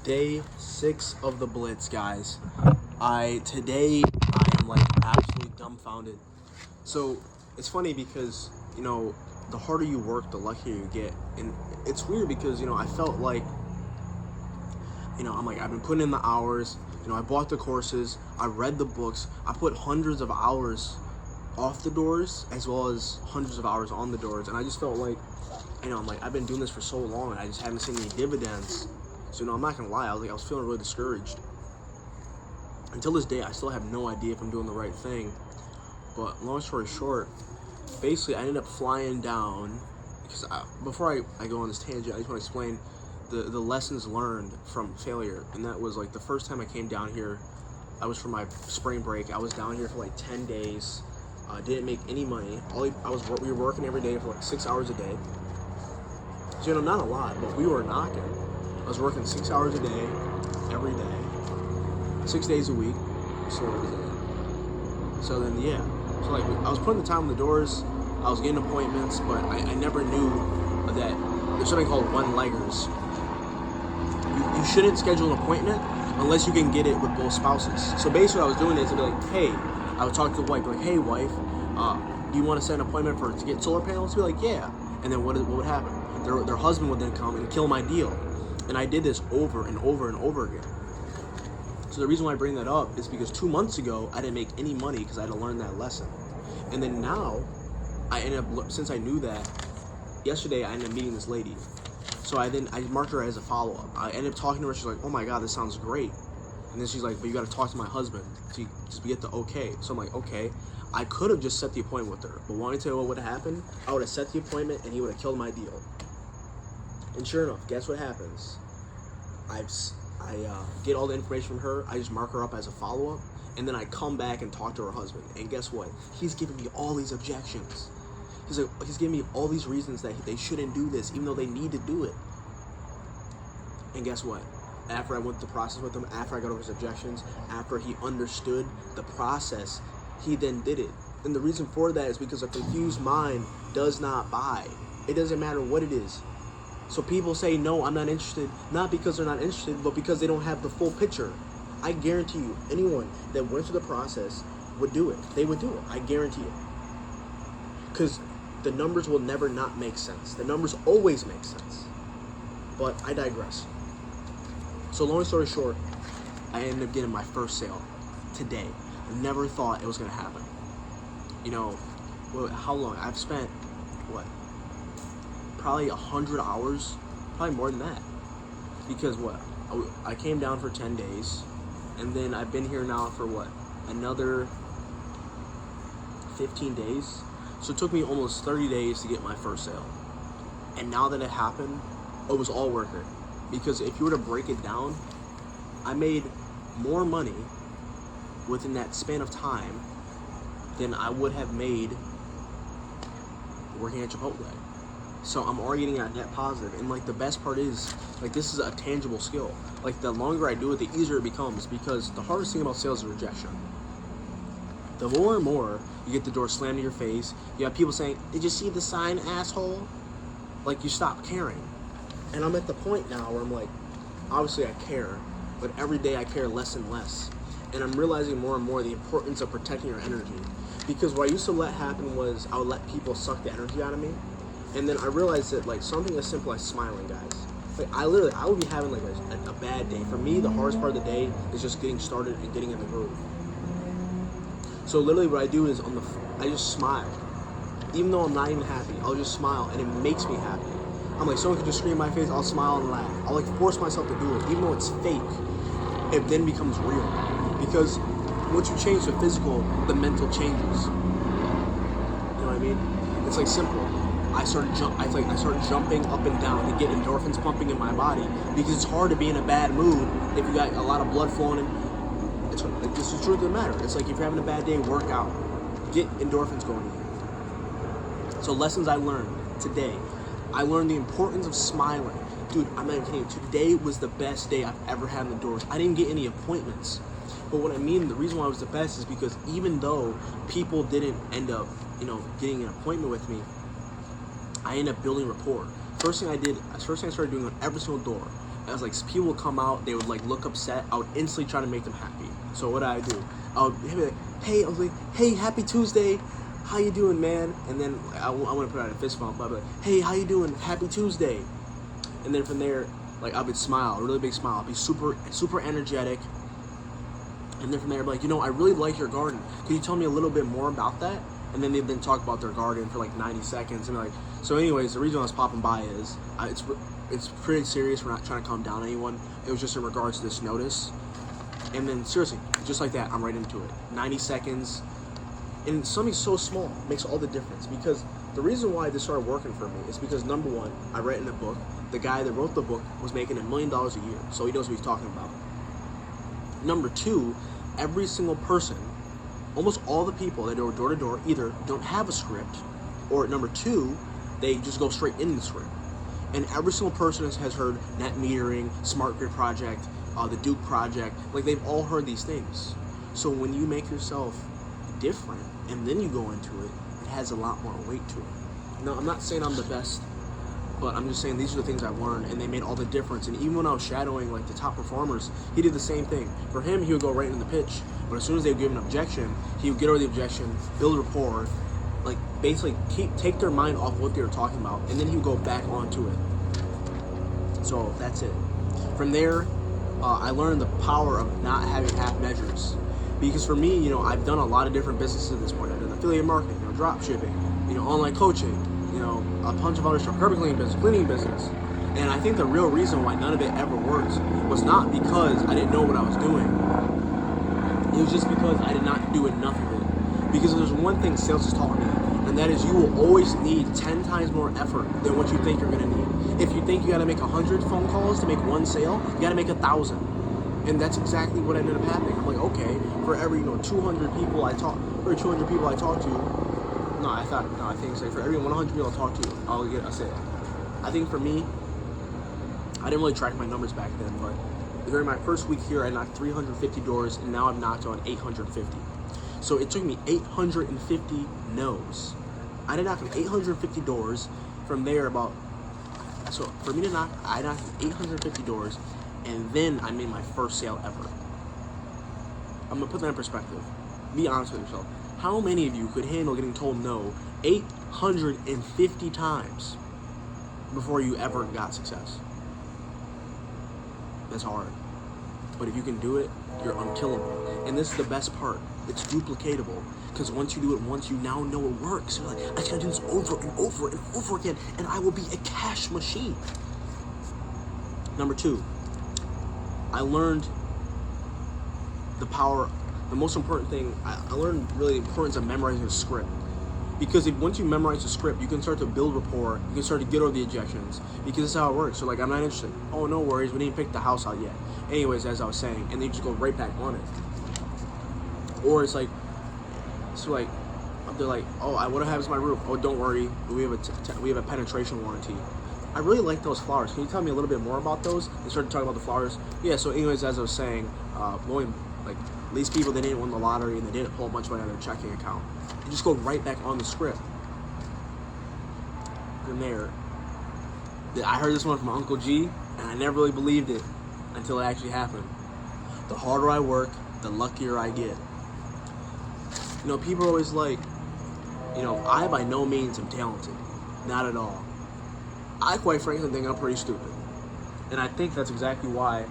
Day 6 of the Blitz, guys. Today I am like absolutely dumbfounded. So it's funny because the harder you work, the luckier you get, and it's weird because I felt like I'm like I've been putting in the hours. I bought the courses, I read the books, I put hundreds of hours off the doors as well as hundreds of hours on the doors, and I just felt like I'm like I've been doing this for so long and I just haven't seen any dividends. So I'm not gonna lie, I was feeling really discouraged. Until this day, I still have no idea if I'm doing the right thing. But long story short, basically I ended up flying down because before I go on this tangent, I just want to explain the lessons learned from failure. And that was like the first time I came down here, I was for my spring break. I was down here for like 10 days. Didn't make any money. We were working every day for like 6 hours a day. So not a lot, but we were knocking. I was working 6 hours a day, every day, 6 days a week. So then like I was putting the time on the doors. I was getting appointments, but I never knew that there's something called one-leggers. You shouldn't schedule an appointment unless you can get it with both spouses. So basically what I was doing is I'd be like, hey, I would talk to the wife, like, hey wife, do you want to set an appointment to get solar panels? She'd be like, yeah. And then what would happen? Their husband would then come and kill my deal. And I did this over and over and over again. So the reason why I bring that up is because 2 months ago, I didn't make any money because I had to learn that lesson. And then now, since I knew that, yesterday I ended up meeting this lady. So I marked her as a follow-up. I ended up talking to her, she's like, oh my God, this sounds great. And then she's like, but you gotta talk to my husband to just get the okay. So I'm like, okay. I could have just set the appointment with her, but wanting to know what would have happened, I would have set the appointment and he would have killed my deal. And sure enough, guess what happens? I get all the information from her, I just mark her up as a follow-up, and then I come back and talk to her husband. And guess what? He's giving me all these objections. He's giving me all these reasons that they shouldn't do this, even though they need to do it. And guess what? After I went through the process with him, after I got over his objections, after he understood the process, he then did it. And the reason for that is because a confused mind does not buy. It doesn't matter what it is. So people say, no, I'm not interested, not because they're not interested, but because they don't have the full picture. I guarantee you, anyone that went through the process would do it. They would do it. I guarantee it. Because the numbers will never not make sense. The numbers always make sense. But I digress. So long story short, I ended up getting my first sale today. I never thought it was going to happen. How long? I've spent, probably 100 hours, probably more than that. Because I came down for 10 days, and then I've been here now for another 15 days. So it took me almost 30 days to get my first sale. And now that it happened, it was all worth it. Because if you were to break it down, I made more money within that span of time than I would have made working at Chipotle. So I'm already getting a net positive. And the best part is, this is a tangible skill. The longer I do it, the easier it becomes, because the hardest thing about sales is rejection. The more and more you get the door slammed in your face, you have people saying, did you see the sign, asshole? You stop caring. And I'm at the point now where I'm like, obviously I care, but every day I care less and less. And I'm realizing more and more the importance of protecting your energy. Because what I used to let happen was I would let people suck the energy out of me. And then I realized that something as simple as smiling, guys. I would be having a bad day. For me, the hardest part of the day is just getting started and getting in the groove. So literally what I do is I just smile. Even though I'm not even happy, I'll just smile and it makes me happy. I'm like, someone could just scream in my face, I'll smile and laugh. I'll force myself to do it. Even though it's fake, it then becomes real. Because once you change the physical, the mental changes. You know what I mean? It's simple. I started jumping up and down to get endorphins pumping in my body, because it's hard to be in a bad mood if you got a lot of blood flowing in. This is the truth of the matter. It's if you're having a bad day, work out. Get endorphins going in. So lessons I learned today. I learned the importance of smiling. Dude, I'm not even kidding. Today was the best day I've ever had in the doors. I didn't get any appointments. But what I mean, the reason why it was the best is because even though people didn't end up, getting an appointment with me, I ended up building rapport. First thing I started doing on every single door as like people would come out, they would like look upset. I would instantly try to make them happy. So what I do, I would be like, hey, I was like, hey, happy Tuesday, how you doing, man? And then I want to put out a fist bump, but I'd be like, hey, how you doing? Happy Tuesday. And then from there, like I would smile, a really big smile. I'd be super energetic. And then from there, I'd be like, I really like your garden. Could you tell me a little bit more about that? And then they'd then talk about their garden for like 90 seconds. And like, so anyways, the reason I was popping by is it's pretty serious. We're not trying to calm down anyone. It was just in regards to this notice. And then seriously, just like that, I'm right into it. 90 seconds. And something so small makes all the difference, because the reason why this started working for me is because, number one, I read in a book, the guy that wrote the book was making $1 million a year, so he knows what he's talking about. Number two, every single person, almost all the people that go door to door either don't have a script, or number two, they just go straight in the script. And every single person has heard net metering, smart grid project, the Duke project, like they've all heard these things. So when you make yourself different and then you go into it, it has a lot more weight to it. Now, I'm not saying I'm the best, but I'm just saying these are the things I've learned, and they made all the difference. And even when I was shadowing like the top performers, he did the same thing. For him, he would go right in the pitch, but as soon as they would give an objection, he would get over the objection, build rapport, like basically take their mind off what they were talking about, and then he would go back onto it. So that's it. From there, I learned the power of not having half measures. Because for me, I've done a lot of different businesses at this point. I've done affiliate marketing, drop shipping, online coaching, a bunch of other stuff, carpet cleaning business. And I think the real reason why none of it ever worked was not because I didn't know what I was doing. It was just because I did not do enough of it. Because there's one thing sales has taught me, and that is you will always need 10 times more effort than what you think you're going to need. If you think you got to make 100 phone calls to make one sale, you got to make 1,000. And that's exactly what ended up happening. I'm like, okay, for every 200 people I talk to, I think for every 100 people I talk to, I'll get a sale. I think for me, I didn't really track my numbers back then, but during my first week here, I knocked 350 doors, and now I've knocked on 850. So it took me 850 no's. I did knock on 850 doors. From there, so for me to knock, I knocked 850 doors. And then I made my first sale ever. I'm gonna put that in perspective. Be honest with yourself. How many of you could handle getting told no 850 times before you ever got success? That's hard. But if you can do it, you're unkillable. And this is the best part. It's duplicatable. Because once you do it once, you now know it works. You're like, I can do this over and over and over again, and I will be a cash machine. Number two, I learned the power, the most important thing, I learned really the importance of memorizing a script. Because once you memorize the script, you can start to build rapport, you can start to get over the objections, because this is how it works. So like, I'm not interested. Oh, no worries, we didn't pick the house out yet. Anyways, as I was saying, and then you just go right back on it. Or it's like, they're like, oh, what happens to my roof? Oh, don't worry, we have a penetration warranty. I really like those flowers. Can you tell me a little bit more about those? And started talking about the flowers. Yeah, so anyways, as I was saying, these people, they didn't win the lottery and they didn't pull much money out of their checking account. You just go right back on the script. From there, I heard this one from Uncle G, and I never really believed it until it actually happened. The harder I work, the luckier I get. People are always like, I by no means am talented. Not at all. I quite frankly think I'm pretty stupid. And I think that's exactly why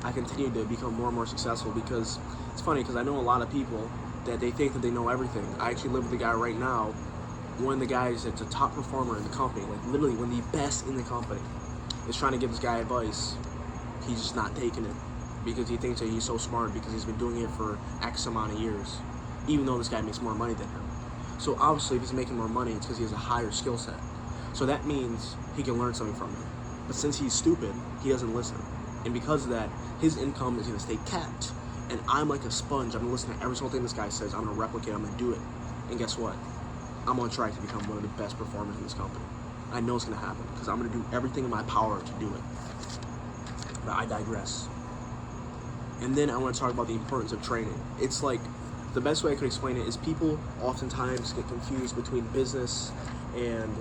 I continue to become more and more successful, because it's funny, because I know a lot of people that they think that they know everything. I actually live with a guy right now, one of the guys that's a top performer in the company, like literally one of the best in the company, is trying to give this guy advice. He's just not taking it because he thinks that he's so smart because he's been doing it for X amount of years, even though this guy makes more money than him. So obviously if he's making more money, it's because he has a higher skill set. So that means he can learn something from him. But since he's stupid, he doesn't listen. And because of that, his income is going to stay capped. And I'm like a sponge. I'm going to listen to every single thing this guy says. I'm going to replicate. I'm going to do it. And guess what? I'm on track to become one of the best performers in this company. I know it's going to happen because I'm going to do everything in my power to do it. But I digress. And then I want to talk about the importance of training. It's like, the best way I could explain it is people oftentimes get confused between business and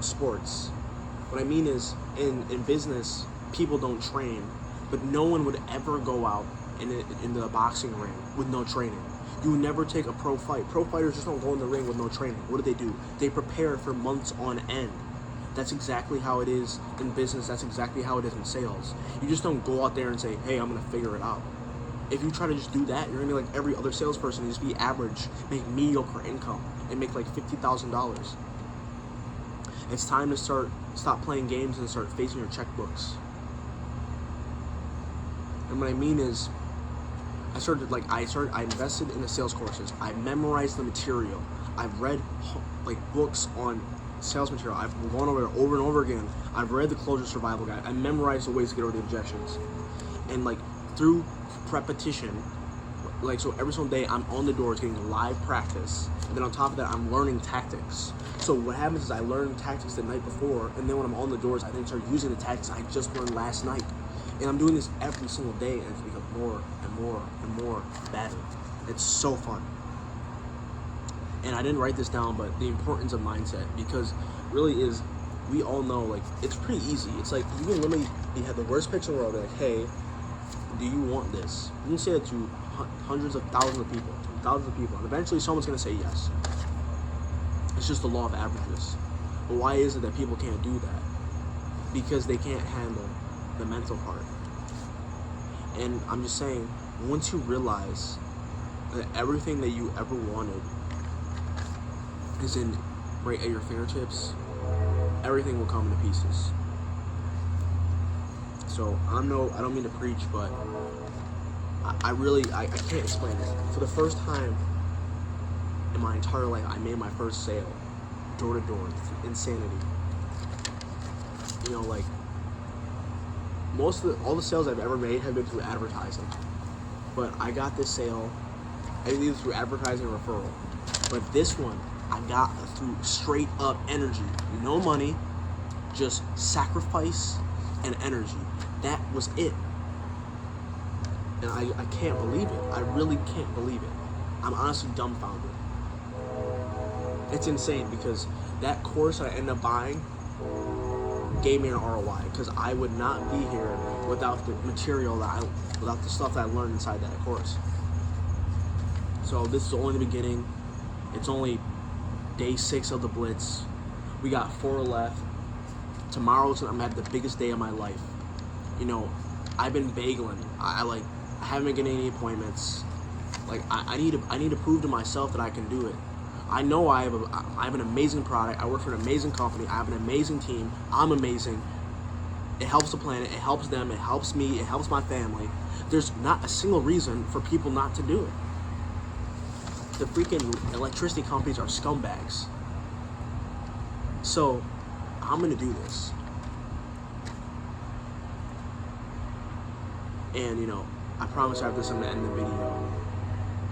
sports. What I mean is, in business, people don't train, but no one would ever go out in the boxing ring with no training. You would never take a pro fight. Pro fighters just don't go in the ring with no training. What do? They prepare for months on end. That's exactly how it is in business. That's exactly how it is in sales. You just don't go out there and say, hey, I'm going to figure it out. If you try to just do that, you're going to be like every other salesperson and just be average, make mediocre income, and make like $50,000. It's time to stop playing games and start facing your checkbooks. And what I mean is, I invested in the sales courses. I memorized the material. I've read like books on sales material. I've gone over it over and over again. I've read the Closure Survival Guide. I memorized the ways to get rid of the objections. And like through repetition, like so every single day I'm on the doors getting live practice. And then on top of that, I'm learning tactics. So what happens is I learn tactics the night before, and then when I'm on the doors, I then start using the tactics I just learned last night. And I'm doing this every single day, and it's become more and more and more better. It's so fun. And I didn't write this down, but the importance of mindset, because really is, we all know, like, it's pretty easy. It's like, you can literally, you have the worst pitch in the world, be like, hey, do you want this? You can say that to hundreds of thousands of people, and eventually someone's going to say yes. It's just the law of averages. But why is it that people can't do that? Because they can't handle the mental part. And I'm just saying, once you realize that everything that you ever wanted is right at your fingertips, everything will come into pieces. So I don't mean to preach, but I can't explain it. For the first time in my entire life, I made my first sale, door to door. Insanity. You know, like, all the sales I've ever made have been through advertising. But I got this sale either through advertising or referral. But this one, I got through straight up energy. No money, just sacrifice and energy. That was it. And I can't believe it. I really can't believe it. I'm honestly dumbfounded. It's insane because that course I ended up buying gave me an ROI, because I would not be here without the material without the stuff that I learned inside that course. So this is only the beginning. It's only day 6 of the Blitz. We got 4 left. Tomorrow's I'm gonna have the biggest day of my life. You know, I've been bageling. I haven't been getting any appointments. Like I need to prove to myself that I can do it. I know I have an amazing product. I work for an amazing company. I have an amazing team. I'm amazing. It helps the planet. It helps them. It helps me. It helps my family. There's not a single reason for people not to do it. The freaking electricity companies are scumbags. So I'm gonna do this. And you know, I promise after this I'm gonna end the video.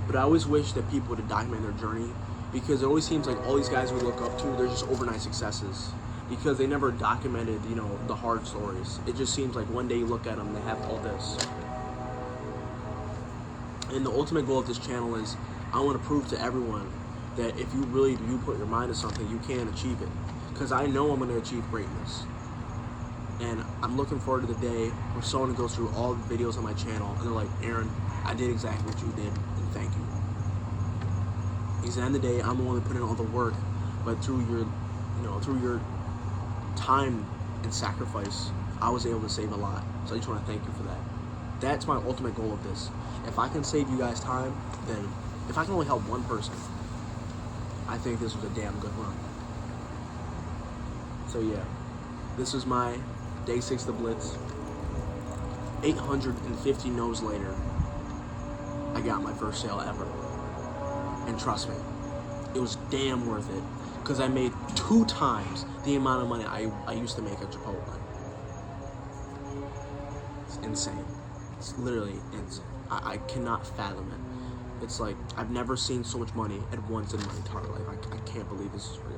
But I always wish that people would document their journey, because it always seems like all these guys we look up to, they're just overnight successes, because they never documented, you know, the hard stories. It just seems like one day you look at them, they have all this. And the ultimate goal of this channel is, I want to prove to everyone that if you put your mind to something, you can achieve it. Because I know I'm going to achieve greatness. And I'm looking forward to the day where someone goes through all the videos on my channel and they're like, Aaron, I did exactly what you did, and thank you. Because at the end of the day, I'm the one that put in all the work, but through your time and sacrifice, I was able to save a lot. So I just want to thank you for that. That's my ultimate goal of this. If I can save you guys time, then if I can only help one person, I think this was a damn good run. So yeah, this is my day 6 of the Blitz. 850 no's later, I got my first sale ever. And trust me, it was damn worth it, because I made 2 times the amount of money I used to make at Chipotle. It's insane. It's literally insane. I cannot fathom it. It's like, I've never seen so much money at once in my entire life. I can't believe this is real.